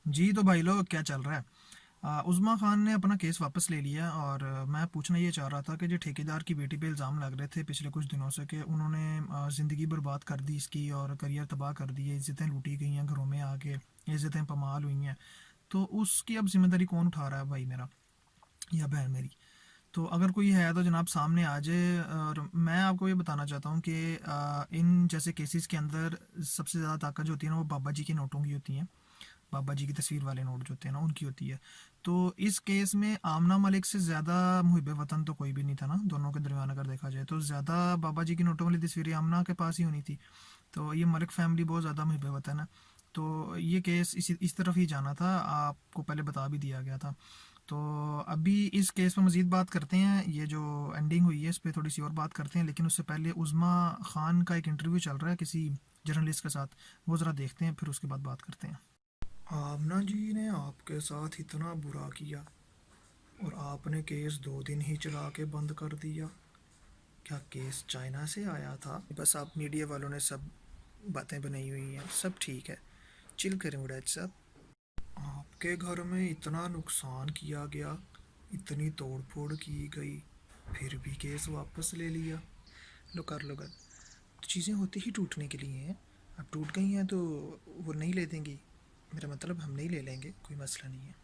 जी, तो भाई लोग क्या चल रहा है? उज़्मा खान ने अपना केस वापस ले लिया और मैं पूछना ये चाह रहा था कि जो ठेकेदार की बेटी पे इल्ज़ाम लग रहे थे पिछले कुछ दिनों से कि उन्होंने ज़िंदगी बर्बाद कर दी इसकी और करियर तबाह कर दिए, इज़्ज़तें लूटी गई हैं घरों में आके, इज़्ज़तें पमाल हुई हैं। तो उसकी अब ज़िम्मेदारी कौन उठा रहा है भाई मेरा या बहन मेरी? तो अगर कोई है तो जनाब सामने आ जाए और मैं आपको ये बताना चाहता हूँ कि इन जैसे केसेस के अंदर सबसे ज़्यादा ताकत जो होती है ना वो बाबा जी के नोटों की होती है। बाबा जी की तस्वीर वाले नोट जो होते हैं ना उनकी होती है। तो इस केस में आमना मलिक से ज़्यादा मुहिब वतन तो कोई भी नहीं था ना, दोनों के दरमियान अगर देखा जाए तो ज़्यादा बाबा जी की नोटों वाली तस्वीरें आमना के पास ही होनी थी। तो ये मलिक फैमिली बहुत ज़्यादा मुहिब वतन है। तो ये केस इस तरफ ही जाना था, आपको पहले बता भी दिया गया था। तो अभी इस केस पे मज़ीद बात करते हैं, ये जो एंडिंग हुई है इस पे थोड़ी सी और बात करते हैं, लेकिन उससे पहले उज़्मा खान का एक इंटरव्यू चल रहा है किसी जर्नलिस्ट के साथ, वो ज़रा देखते हैं फिर उसके बाद बात करते हैं। आमना जी ने आपके साथ इतना बुरा किया और आपने केस 2 दिन ही चला के बंद कर दिया। क्या केस चाइना से आया था? बस आप मीडिया वालों ने सब बातें बनाई हुई हैं, सब ठीक है। चिल करें उड़ैच साहब। आपके घर में इतना नुकसान किया गया, इतनी तोड़ फोड़ की गई, फिर भी केस वापस ले लिया। लो कर तो चीज़ें होती ही टूटने के लिए हैं। अब टूट गई हैं तो वो नहीं ले देंगी, मेरा मतलब हम नहीं ले लेंगे, कोई मसला नहीं है।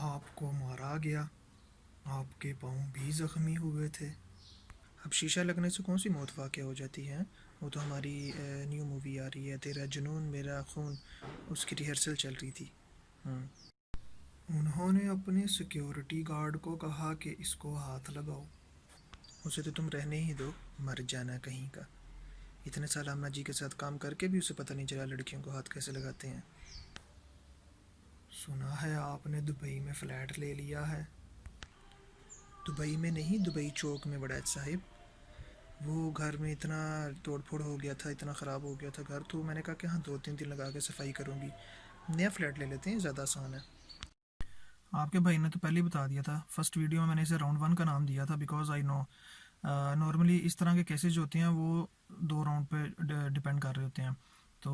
आपको मारा गया, आपके पाँव भी ज़ख्मी हुए थे। अब शीशा लगने से कौन सी मौत वाक़ हो जाती है? वो तो हमारी न्यू मूवी आ रही है, तेरा जुनून मेरा खून, उसकी रिहर्सल चल रही थी। उन्होंने अपने सिक्योरिटी गार्ड को कहा कि इसको हाथ लगाओ। उसे तो तुम रहने ही दो, मर जाना कहीं का। इतने साल अम्मा जी के साथ काम करके भी उसे पता नहीं चला लड़कियों को हाथ कैसे लगाते हैं। सुना है आपने दुबई में फ़्लैट ले लिया है। दुबई में नहीं, दुबई चौक में बड़ा साहिब। वो घर में इतना तोड़ फोड़ हो गया था, इतना ख़राब हो गया था घर, तो मैंने कहा कि हाँ 2-3 दिन लगा के सफाई करूँगी, नया फ्लैट ले लेते हैं, ज़्यादा आसान है। आपके भाई ने तो पहले ही बता दिया था, फर्स्ट वीडियो में मैंने इसे राउंड 1 का नाम दिया था बिकॉज आई नो नॉर्मली इस तरह के केसेस जो होते हैं वो 2 राउंड पे डिपेंड कर रहे होते हैं। तो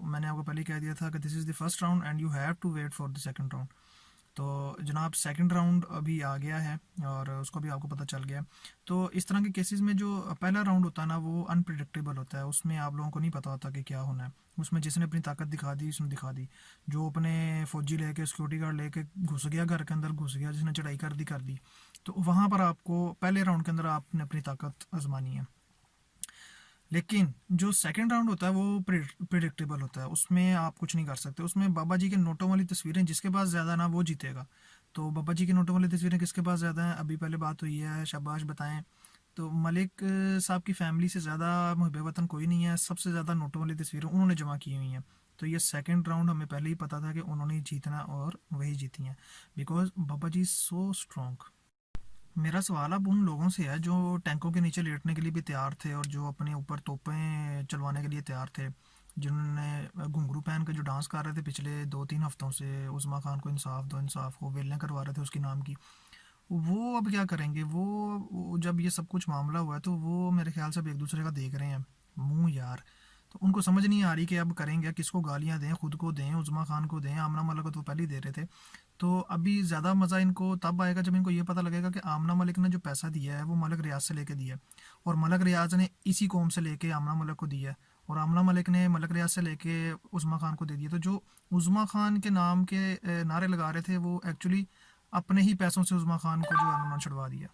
मैंने आपको पहले ही कह दिया था कि this is the first round and you have to wait for the second round. तो जनाब सेकंड राउंड अभी आ गया है और उसको भी आपको पता चल गया है। तो इस तरह के केसेस में जो पहला राउंड होता है ना वो अनप्रिडिक्टेबल होता है, उसमें आप लोगों को नहीं पता होता कि क्या होना है। उसमें जिसने अपनी ताकत दिखा दी उसने दिखा दी, जो अपने फौजी लेके सिक्योरिटी गार्ड लेके घुस गया घर के अंदर घुस गया, जिसने चढ़ाई कर दी। तो वहाँ पर आपको पहले राउंड के अंदर आपने अपनी ताकत आजमानी है। लेकिन जो सेकंड राउंड होता है वो प्रिडिक्टेबल होता है, उसमें आप कुछ नहीं कर सकते। उसमें बाबा जी के नोटों वाली तस्वीरें जिसके पास ज़्यादा ना वो जीतेगा। तो बाबा जी के नोटों वाली तस्वीरें किसके पास ज़्यादा हैं अभी पहले बात हुई है, शाबाश बताएं। तो मलिक साहब की फैमिली से ज़्यादा मुहब वतन कोई नहीं है, सबसे ज़्यादा नोटों वाली तस्वीरें उन्होंने जमा की हुई हैं। तो ये सेकंड राउंड हमें पहले ही पता था कि उन्होंने ही जीतना और वही जीती हैं, because Baba ji so strong. मेरा सवाल अब उन लोगों से है जो टैंकों के नीचे लेटने के लिए भी तैयार थे और जो अपने ऊपर तोपें चलवाने के लिए तैयार थे, जिन्होंने घुंघरू पहन के जो डांस कर रहे थे पिछले 2-3 हफ्तों से, उस्मा खान को इंसाफ दो इंसाफ को वेलें करवा रहे थे उसकी नाम की। वो अब क्या करेंगे? वो जब ये सब कुछ मामला हुआ है तो वो मेरे ख्याल से अब एक दूसरे का देख रहे हैं मुंह यार। तो उनको समझ नहीं आ रही कि अब करेंगे, किसको गालियां दें, खुद को दें, उस्मा खान को दें, आमना मलिक को तो पहले ही दे रहे थे। तो अभी ज़्यादा मज़ा इनको तब आएगा जब इनको ये पता लगेगा कि आमना मलिक ने जो पैसा दिया है वो मलिक रियाज से लेके दिया है, और मलिक रियाज ने इसी कौम से लेके आमना मलिक को दिया है, और आमना मलिक ने मलिक रियाज से लेके उस्मा खान को दे दिया। तो जो उस्मा खान के नाम के नारे लगा रहे थे वो एक्चुअली अपने ही पैसों से उस्मा खान को जो है उन्होंने छुड़वा दिया।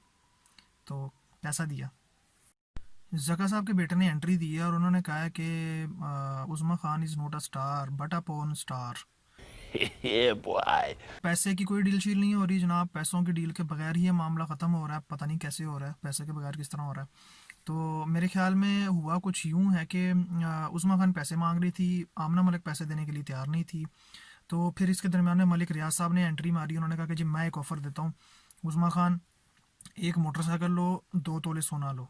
तो पैसा दिया। जका साहब के बेटे ने एंट्री दी है और उन्होंने कहा है कि Uzma Khan is not a star but a porn star. Yeah, boy. पैसे की कोई डील शील नहीं हो रही जनाब, पैसों की डील के बगैर ही ये मामला ख़त्म हो रहा है, पता नहीं कैसे हो रहा है, पैसे के बगैर किस तरह हो रहा है। तो मेरे ख्याल में हुआ कुछ यूं है कि उस्मा खान पैसे मांग रही थी, आमना मलिक पैसे देने के लिए तैयार नहीं थी। तो फिर इसके दरमियान में मलिक रियाज साहब ने एंट्री मारी, उन्होंने कहा कि जी मैं एक ऑफ़र देता हूँ उस्मा खान, एक मोटरसाइकिल लो, 2 तोले सोना लो।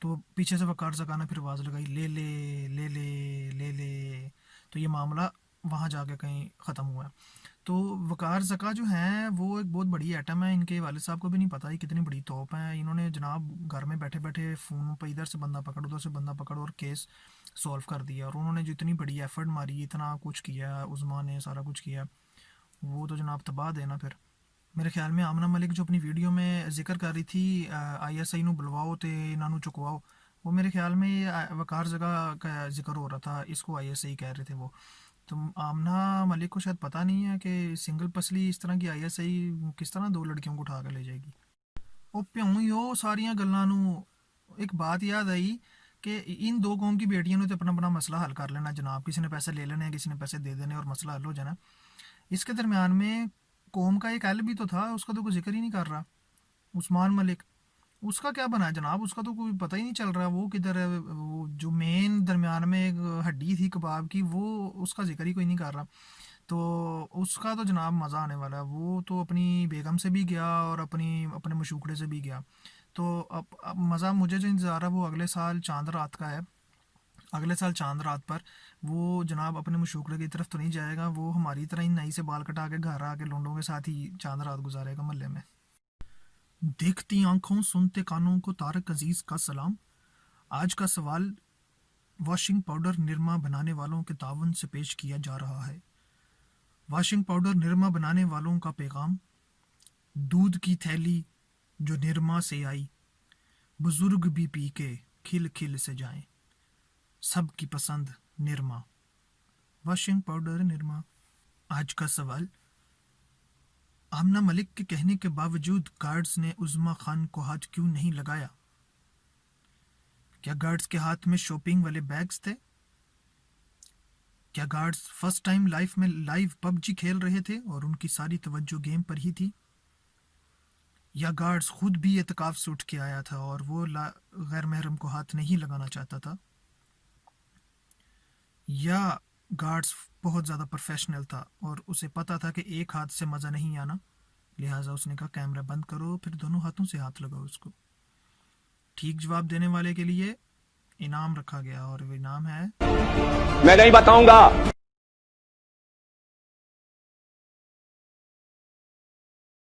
तो पीछे से वकार जका ने फिर आवाज़ लगाई, ले ले ले ले ले ले। तो ये मामला वहाँ जाके कहीं ख़त्म हुआ है। तो वकार ज़का जो हैं वो एक बहुत बड़ी आइटम है, इनके वालिद साहब को भी नहीं पता ये कितनी बड़ी तोप है। इन्होंने जनाब घर में बैठे बैठे फ़ोन पे इधर से बंदा पकड़ उधर से बंदा पकड़ और केस सॉल्व कर दिया। और उन्होंने जो इतनी बड़ी एफर्ट मारी, इतना कुछ किया, उज़मा ने सारा कुछ किया, वो तो जनाब तबाह देना। फिर मेरे ख्याल में आमना मलिक जो अपनी वीडियो में जिक्र कर रही थी ISI नू बुलवाओ तो इन्हों चुकवाओ, वो मेरे ख्याल में ये वकार जगह का जिक्र हो रहा था, इसको ISI कह रहे थे वो। तो आमना मलिक को शायद पता नहीं है कि सिंगल पसली इस तरह की ISI किस तरह दो लड़कियों को उठा कर ले जाएगी। ਉਹ ਭਿਉਂ ਹੀ ਉਹ ਸਾਰੀਆਂ ਗੱਲਾਂ ਨੂੰ ਇੱਕ ਬਾਤ याद आई कि इन दो कौम की बेटियों ने तो अपना अपना मसला हल कर लेना जनाब, किसी ने पैसे ले लेने, किसी ने पैसे दे देने और मसला हल हो जाना। इसके दरमियान में कौम का एक एल भी तो था, उसका तो कोई जिक्र ही नहीं कर रहा। उस्मान मलिक, उसका क्या बना है जनाब? उसका तो कोई पता ही नहीं चल रहा, वो किधर है? वो जो मेन दरमियान में एक हड्डी थी कबाब की, वो उसका जिक्र ही कोई नहीं कर रहा। तो उसका तो जनाब मज़ा आने वाला है। वो तो अपनी बेगम से भी गया और अपने मशूकड़े से भी गया। तो अब मज़ा मुझे जो इंतज़ार है वो अगले साल चांद रात का है। अगले साल चांद रात पर वो जनाब अपने मशूकरे की तरफ तो नहीं जाएगा, वो हमारी तरह ही नई से बाल कटा के घर आके लोंडों के साथ ही चांद रात गुजारेगा महल्ले में। देखती आंखों सुनते कानों को तारक अजीज़ का सलाम। आज का सवाल वॉशिंग पाउडर निरमा बनाने वालों के तावन से पेश किया जा रहा है। वॉशिंग पाउडर निरमा बनाने वालों का पैगाम, दूध की थैली जो निरमा से आई, बुजुर्ग भी पी के खिल खिल से जाएं, सबकी पसंद निरमा, वॉशिंग पाउडर निरमा। आज का सवाल, आमना मलिक के कहने के बावजूद गार्ड्स ने उज़मा खान को हाथ क्यों नहीं लगाया? क्या गार्ड्स के हाथ में शॉपिंग वाले बैग्स थे? क्या गार्ड्स फर्स्ट टाइम लाइफ में लाइव PUBG खेल रहे थे और उनकी सारी तवज्जो गेम पर ही थी? या गार्ड्स खुद भी एतकाफ से उठ के आया था और वो गैर महरम को हाथ नहीं लगाना चाहता था? या गार्ड्स बहुत ज़्यादा प्रोफेशनल था और उसे पता था कि एक हाथ से मज़ा नहीं आना, लिहाजा उसने कहा कैमरा बंद करो, फिर दोनों हाथों से हाथ लगाओ उसको। ठीक जवाब देने वाले के लिए इनाम रखा गया और वो इनाम है, मैं नहीं बताऊंगा।